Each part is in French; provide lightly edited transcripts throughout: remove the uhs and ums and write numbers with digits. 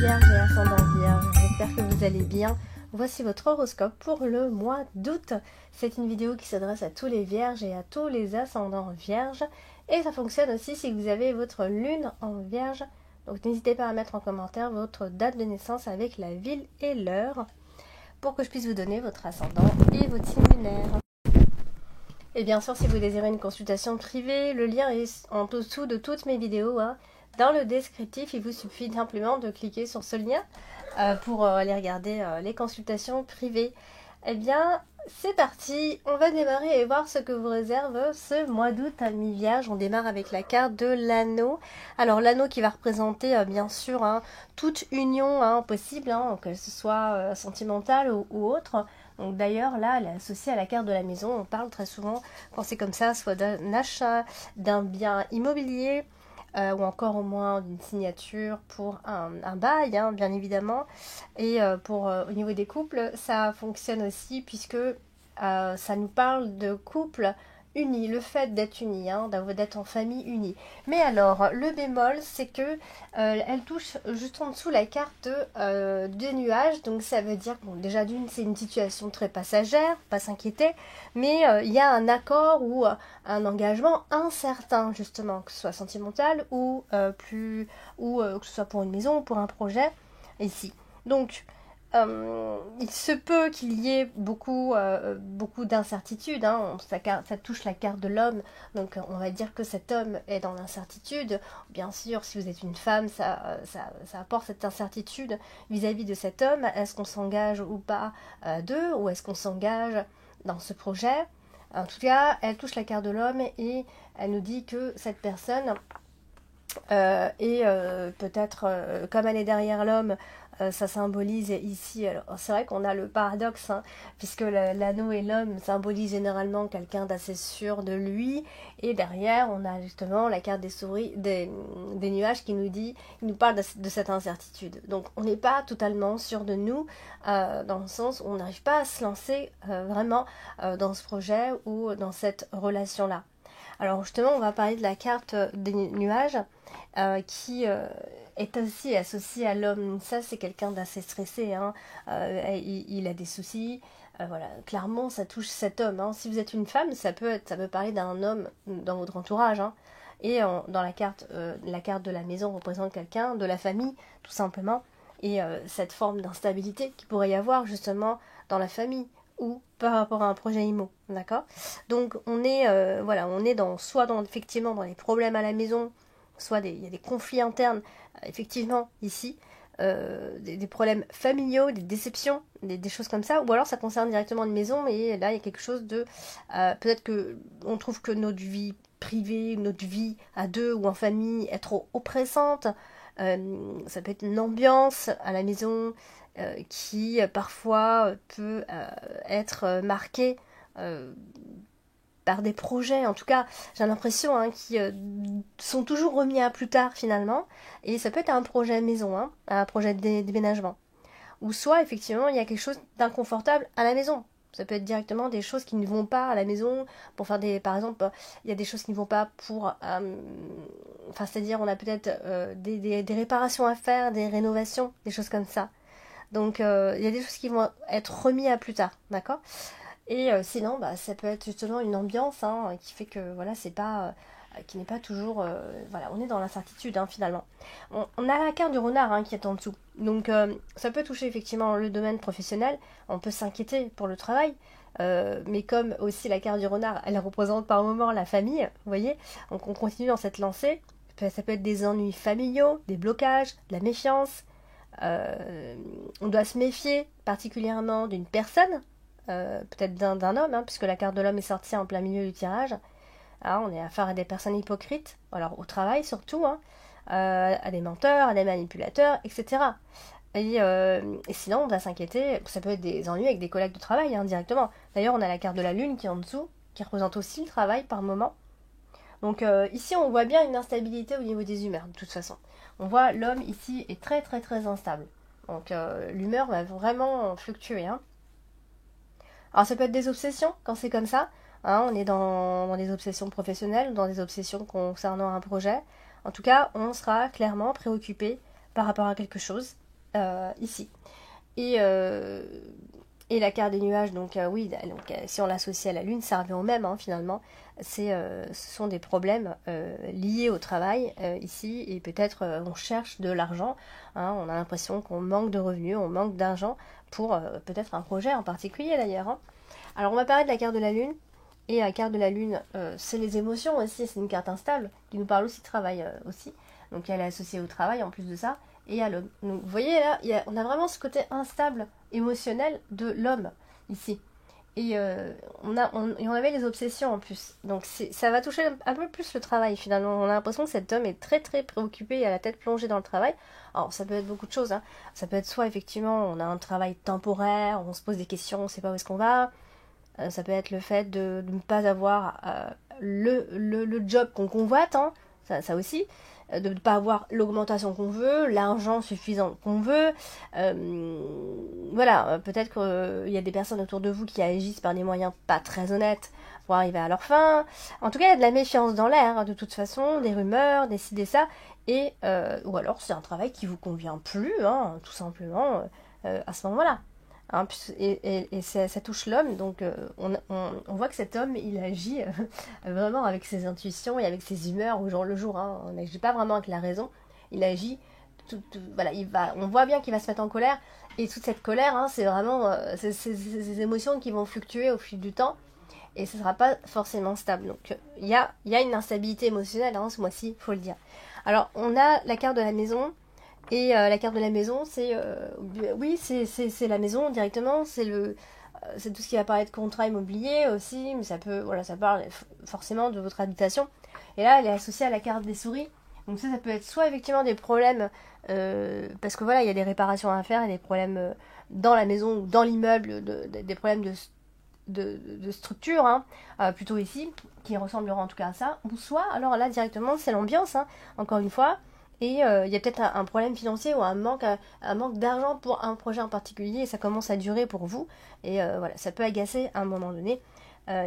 Vierge et ascendant Vierge, j'espère que vous allez bien. Voici votre horoscope pour le mois d'août. C'est une vidéo qui s'adresse à tous les Vierges et à tous les ascendants Vierges. Et ça fonctionne aussi si vous avez votre lune en Vierge. Donc n'hésitez pas à mettre en commentaire votre date de naissance avec la ville et l'heure pour que je puisse vous donner votre ascendant et votre signe lunaire. Et bien sûr, si vous désirez une consultation privée, le lien est en dessous de toutes mes vidéos. Dans le descriptif, il vous suffit simplement de cliquer sur ce lien pour aller regarder les consultations privées. Eh bien, c'est parti, on va démarrer et voir ce que vous réserve ce mois d'août à mi-vierge. On démarre avec la carte de l'anneau. Alors l'anneau qui va représenter bien sûr toute union possible, que ce soit sentimentale ou autre. Donc d'ailleurs là, elle est associée à la carte de la maison. On parle très souvent, quand c'est comme ça, soit d'un achat, d'un bien immobilier, ou encore au moins d'une signature pour un bail, bien évidemment. Et au niveau des couples, ça fonctionne aussi puisque ça nous parle de couple unis, le fait d'être unis, d'être en famille unie. Mais alors, le bémol, c'est que elle touche juste en dessous la carte des nuages, donc ça veut dire, bon, déjà d'une, c'est une situation très passagère, pas s'inquiéter, mais il y a un accord ou un engagement incertain, justement, que ce soit sentimental ou que ce soit pour une maison ou pour un projet, ici. Donc, il se peut qu'il y ait beaucoup d'incertitudes, ça touche la carte de l'homme, donc on va dire que cet homme est dans l'incertitude. Bien sûr, si vous êtes une femme, ça apporte cette incertitude vis-à-vis de cet homme. Est-ce qu'on s'engage ou pas d'eux, ou est-ce qu'on s'engage dans ce projet? En tout cas, elle touche la carte de l'homme et elle nous dit que cette personne et peut-être comme elle est derrière l'homme, ça symbolise ici, alors c'est vrai qu'on a le paradoxe, puisque l'anneau et l'homme symbolisent généralement quelqu'un d'assez sûr de lui, et derrière on a justement la carte des nuages qui nous parle de cette incertitude. Donc on n'est pas totalement sûr de nous, dans le sens où on n'arrive pas à se lancer vraiment dans ce projet ou dans cette relation-là. Alors justement, on va parler de la carte des nuages qui est aussi associée à l'homme. Ça, c'est quelqu'un d'assez stressé. Il a des soucis. Voilà, clairement, ça touche cet homme. Si vous êtes une femme, ça peut parler d'un homme dans votre entourage. Et dans la carte de la maison représente quelqu'un de la famille, tout simplement. Et cette forme d'instabilité qu'il pourrait y avoir justement dans la famille ou par rapport à un projet IMO, d'accord? Donc on est effectivement dans les problèmes à la maison, soit il y a des conflits internes, effectivement ici, des problèmes familiaux, des déceptions, des choses comme ça, ou alors ça concerne directement une maison et là il y a quelque chose de peut-être que on trouve que notre vie privée, notre vie à deux ou en famille est trop oppressante. Ça peut être une ambiance à la maison qui parfois peut être marquée par des projets, en tout cas j'ai l'impression qui sont toujours remis à plus tard finalement, et ça peut être un projet maison, un projet de déménagement, ou soit effectivement il y a quelque chose d'inconfortable à la maison. Ça peut être directement des choses qui ne vont pas à la maison, pour faire par exemple, il y a des choses qui ne vont pas c'est-à-dire on a peut-être des réparations à faire, des rénovations, des choses comme ça. Donc il y a des choses qui vont être remises à plus tard, d'accord? Et sinon, ça peut être justement une ambiance qui fait que voilà, c'est pas qui n'est pas toujours on est dans l'incertitude finalement. On a la carte du renard qui est en dessous. Donc ça peut toucher effectivement le domaine professionnel, on peut s'inquiéter pour le travail. Mais comme aussi la carte du renard, elle représente par moment la famille, vous voyez, donc on continue dans cette lancée. Ça peut être des ennuis familiaux, des blocages, de la méfiance. On doit se méfier particulièrement d'une personne, peut-être d'un homme, puisque la carte de l'homme est sortie en plein milieu du tirage. On est affaire à des personnes hypocrites, alors au travail surtout, à des menteurs, à des manipulateurs, etc. Et sinon, on va s'inquiéter, ça peut être des ennuis avec des collègues de travail directement. D'ailleurs, on a la carte de la lune qui est en dessous, qui représente aussi le travail par moment. Donc ici, on voit bien une instabilité au niveau des humeurs, de toute façon. On voit l'homme ici est très très très instable. Donc l'humeur va vraiment fluctuer. Alors ça peut être des obsessions quand c'est comme ça. On est dans des obsessions professionnelles, dans des obsessions concernant un projet. En tout cas, on sera clairement préoccupé par rapport à quelque chose. ici. Et, la carte des nuages, donc oui, donc, si on l'associe à la lune, ça revient au même, hein, finalement. Ce sont des problèmes liés au travail ici, et peut-être on cherche de l'argent, hein, on a l'impression qu'on manque de revenus, on manque d'argent pour peut-être un projet en particulier d'ailleurs, hein. Alors on va parler de la carte de la lune, et la carte de la lune, c'est les émotions aussi, c'est une carte instable, qui nous parle aussi de travail aussi, donc elle est associée au travail en plus de ça, et à l'homme. Donc vous voyez là, on a vraiment ce côté instable émotionnel de l'homme ici. Et on avait les obsessions en plus. Donc ça va toucher un peu plus le travail finalement. On a l'impression que cet homme est très très préoccupé et a la tête plongée dans le travail. Alors ça peut être beaucoup de choses, hein. Ça peut être soit effectivement on a un travail temporaire, on se pose des questions, on ne sait pas où est-ce qu'on va. Ça peut être le fait de ne pas avoir le job qu'on convoite, hein. Ça aussi. De ne pas avoir l'augmentation qu'on veut, l'argent suffisant qu'on veut. Voilà, peut-être qu'il y a des personnes autour de vous qui agissent par des moyens pas très honnêtes pour arriver à leur fin. En tout cas, il y a de la méfiance dans l'air, hein, de toute façon, des rumeurs, des ci, des ça. Et, ou alors, c'est un travail qui vous convient plus, hein, tout simplement, à ce moment-là. Hein, et ça touche l'homme, donc on voit que cet homme, il agit vraiment avec ses intuitions et avec ses humeurs au jour le jour, hein. On n'agit pas vraiment avec la raison, il agit, voilà, on voit bien qu'il va se mettre en colère, et toute cette colère, hein, c'est vraiment ces émotions qui vont fluctuer au fil du temps, et ce ne sera pas forcément stable. Donc il y a une instabilité émotionnelle, hein, ce mois-ci, il faut le dire. Alors on a la carte de la maison. Et la carte de la maison, c'est oui, c'est la maison directement, c'est tout ce qui va parler de contrat immobilier aussi, mais ça parle forcément de votre habitation. Et là, elle est associée à la carte des souris. Donc ça peut être soit effectivement des problèmes, parce que voilà, il y a des réparations à faire, il y a des problèmes dans la maison ou dans l'immeuble, des problèmes de structure, hein, plutôt ici, qui ressembleront en tout cas à ça. Ou soit, alors là directement, c'est l'ambiance, hein, encore une fois. Et il y a peut-être un problème financier ou un manque d'argent pour un projet en particulier, et ça commence à durer pour vous. Et voilà, ça peut agacer à un moment donné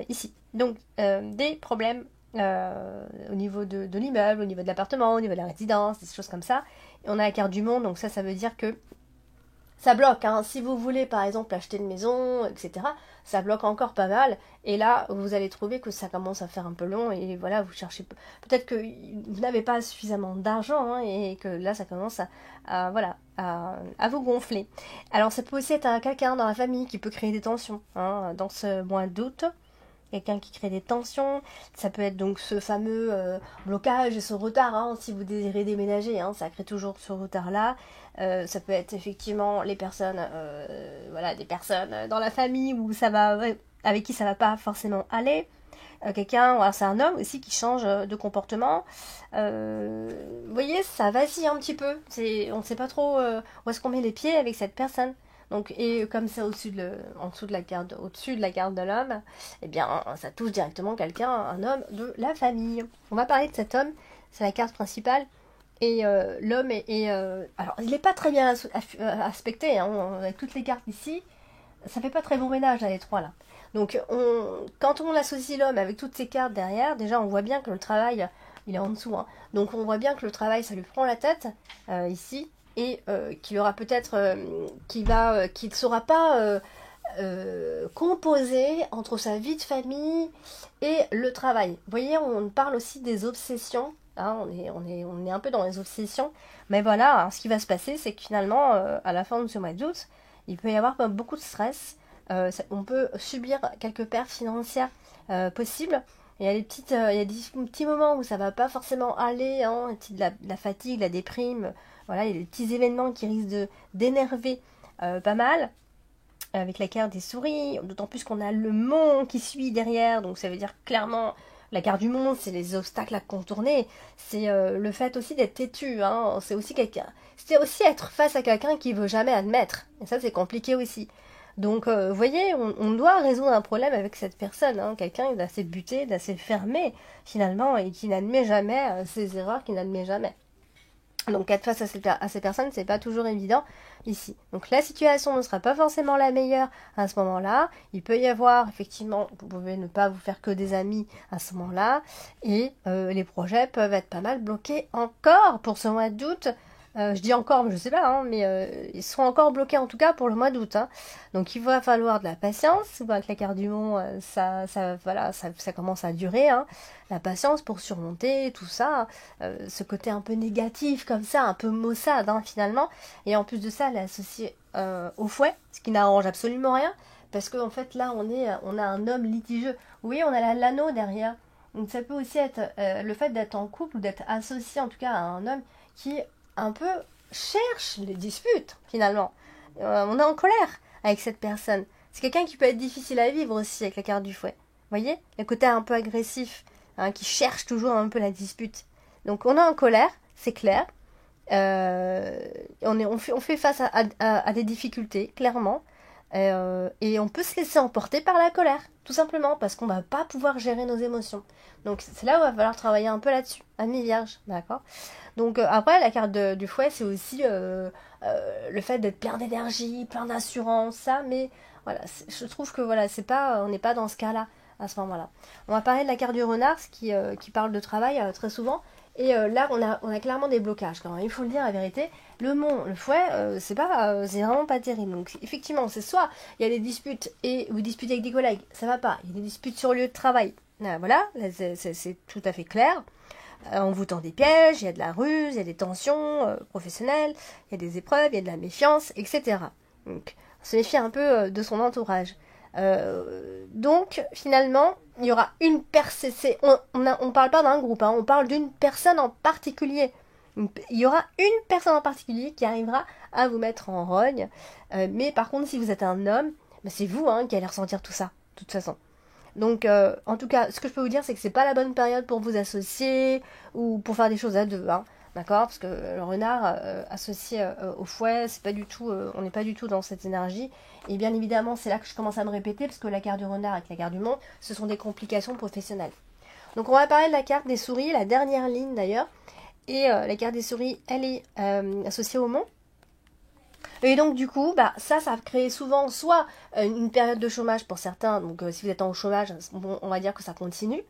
ici. Donc des problèmes au niveau de l'immeuble, au niveau de l'appartement, au niveau de la résidence, des choses comme ça. Et on a la carte du monde, donc ça veut dire que ça bloque, hein. Si vous voulez par exemple acheter une maison, etc., ça bloque encore pas mal. Et là, vous allez trouver que ça commence à faire un peu long. Et voilà, vous cherchez. Peut-être que vous n'avez pas suffisamment d'argent, hein, et que là, ça commence à vous gonfler. Alors, ça peut aussi être quelqu'un dans la famille qui peut créer des tensions, hein, dans ce mois d'août. Quelqu'un qui crée des tensions, ça peut être donc ce fameux blocage et ce retard, hein, si vous désirez déménager, hein, ça crée toujours ce retard-là. Ça peut être effectivement les personnes, des personnes dans la famille où ça va, avec qui ça va pas forcément aller. Quelqu'un, c'est un homme aussi qui change de comportement. Vous voyez, ça vacille un petit peu. On ne sait pas trop où est-ce qu'on met les pieds avec cette personne. Donc, et comme c'est en dessous de la carte de l'homme, eh bien, ça touche directement quelqu'un, un homme de la famille. On va parler de cet homme, c'est la carte principale. Et l'homme alors, il n'est pas très bien aspecté, hein, avec toutes les cartes ici. Ça fait pas très bon ménage, là, les trois, là. Donc, quand on associe l'homme avec toutes ces cartes derrière, déjà, on voit bien que le travail, il est en dessous, hein. Donc, on voit bien que le travail, ça lui prend la tête, ici. Et qu'il aura peut-être qu'il ne saura pas composer entre sa vie de famille et le travail. Vous voyez, on parle aussi des obsessions, hein, on est un peu dans les obsessions, mais voilà, alors, ce qui va se passer, c'est que finalement, à la fin de ce mois d'août, il peut y avoir beaucoup de stress, on peut subir quelques pertes financières possibles. Il y a des petits moments où ça va pas forcément aller, hein, de la fatigue, la déprime. Voilà, il y a des petits événements qui risquent d'énerver pas mal. Avec la carte des souris, d'autant plus qu'on a le mont qui suit derrière. Donc ça veut dire clairement, la carte du monde, c'est les obstacles à contourner. C'est le fait aussi d'être têtu, hein. C'est aussi être face à quelqu'un qui veut jamais admettre. Et ça, c'est compliqué aussi. Donc, vous voyez, on doit résoudre un problème avec cette personne, hein, quelqu'un d'assez buté, d'assez fermé, finalement, et qui n'admet jamais ses erreurs, qui n'admet jamais. Donc, être face à ces personnes, c'est pas toujours évident ici. Donc, la situation ne sera pas forcément la meilleure à ce moment-là. Il peut y avoir, effectivement, vous pouvez ne pas vous faire que des amis à ce moment-là, et les projets peuvent être pas mal bloqués encore pour ce mois d'août. Je dis encore, mais je sais pas, hein, mais ils seront encore bloqués en tout cas pour le mois d'août. Hein. Donc il va falloir de la patience. Vous voyez, avec la carte du mont, voilà, ça commence à durer. Hein. La patience pour surmonter tout ça, ce côté un peu négatif comme ça, un peu maussade hein, finalement. Et en plus de ça, elle est associée au fouet, ce qui n'arrange absolument rien. Parce qu'en fait là, on a un homme litigieux. Oui, on a l'anneau derrière. Donc ça peut aussi être le fait d'être en couple ou d'être associé en tout cas à un homme qui un peu cherche les disputes finalement. On est en colère avec cette personne. C'est quelqu'un qui peut être difficile à vivre aussi avec la carte du fouet. Vous voyez, le côté un peu agressif, hein, qui cherche toujours un peu la dispute. Donc on est en colère, c'est clair. On fait face à des difficultés, clairement. Et on peut se laisser emporter par la colère, tout simplement, parce qu'on va pas pouvoir gérer nos émotions. Donc c'est là où il va falloir travailler un peu là-dessus, ami vierge, d'accord. Donc après, la carte du fouet, c'est aussi le fait d'être plein d'énergie, plein d'assurance, ça, mais voilà, je trouve que voilà, c'est pas, on n'est pas dans ce cas-là à ce moment-là. On va parler de la carte du renard, qui parle de travail très souvent. Et là, on a clairement des blocages. Quand même. Il faut le dire, la vérité. Le fouet, c'est vraiment pas terrible. Donc, effectivement, c'est soit il y a des disputes et vous disputez avec des collègues, ça va pas. Il y a des disputes sur le lieu de travail. Voilà, c'est tout à fait clair. On vous tend des pièges, il y a de la ruse, il y a des tensions professionnelles, il y a des épreuves, il y a de la méfiance, etc. Donc, on se méfie un peu de son entourage. Donc, finalement, il y aura une personne. On parle pas d'un groupe, hein, on parle d'une personne en particulier. Il y aura une personne en particulier qui arrivera à vous mettre en rogne. Mais par contre, si vous êtes un homme, ben c'est vous hein, qui allez ressentir tout ça, de toute façon. Donc, en tout cas, ce que je peux vous dire, c'est que c'est pas la bonne période pour vous associer ou pour faire des choses à deux, hein, d'accord. Parce que le renard associé au fouet, c'est pas du tout, on n'est pas du tout dans cette énergie. Et bien évidemment, c'est là que je commence à me répéter, parce que la carte du renard avec la carte du mont, ce sont des complications professionnelles. Donc, on va parler de la carte des souris, la dernière ligne d'ailleurs. Et la carte des souris, elle est associée au mont. Et donc du coup, ça crée souvent soit une période de chômage pour certains, donc si vous êtes en chômage, bon, on va dire que ça continue,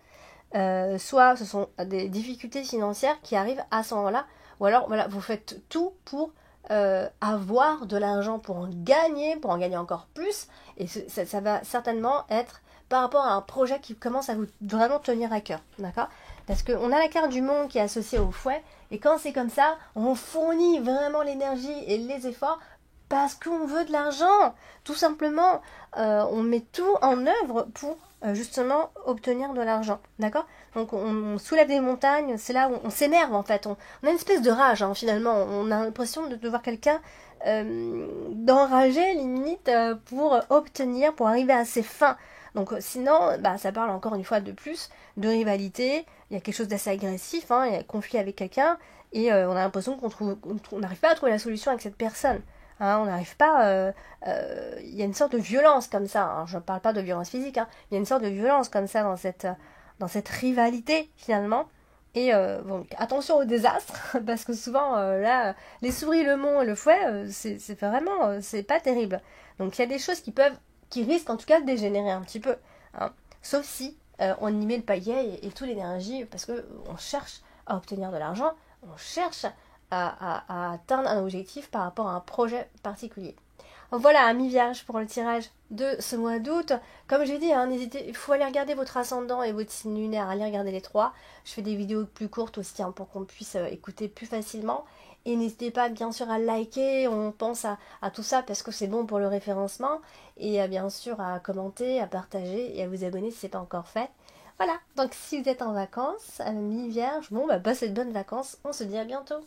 soit ce sont des difficultés financières qui arrivent à ce moment-là, ou alors voilà, vous faites tout pour avoir de l'argent pour en gagner encore plus, et ça va certainement être par rapport à un projet qui commence à vous vraiment tenir à cœur, d'accord? Parce qu'on a la carte du monde qui est associée au fouet, et quand c'est comme ça, on fournit vraiment l'énergie et les efforts parce qu'on veut de l'argent. Tout simplement, on met tout en œuvre pour justement obtenir de l'argent. D'accord? Donc on soulève des montagnes, c'est là où on s'énerve en fait. On a une espèce de rage hein, finalement. On a l'impression de voir quelqu'un d'enrager limite pour obtenir, pour arriver à ses fins. Donc sinon, ça parle encore une fois de plus de rivalité. Il y a quelque chose d'assez agressif, hein, il y a un conflit avec quelqu'un et on a l'impression qu'on n'arrive pas à trouver la solution avec cette personne. Hein, on n'arrive pas. Il y a une sorte de violence comme ça. Hein, je ne parle pas de violence physique. Hein, il y a une sorte de violence comme ça dans cette rivalité finalement. Et bon, attention au désastre parce que souvent là, les souris, le mont et le fouet, c'est vraiment, c'est pas terrible. Donc il y a des choses qui risquent en tout cas de dégénérer un petit peu. Hein, sauf si on y met le paillet et toute l'énergie parce que on cherche à obtenir de l'argent, on cherche à atteindre un objectif par rapport à un projet particulier. Voilà, amis vierges pour le tirage de ce mois d'août. Comme j'ai dit, hein, n'hésitez, il faut aller regarder votre ascendant et votre signe lunaire, aller regarder les trois. Je fais des vidéos plus courtes aussi hein, pour qu'on puisse écouter plus facilement. Et n'hésitez pas bien sûr à liker, on pense à tout ça parce que c'est bon pour le référencement. Et bien sûr à commenter, à partager et à vous abonner si ce n'est pas encore fait. Voilà, donc si vous êtes en vacances, amis vierges, bon passez de bonnes vacances, on se dit à bientôt.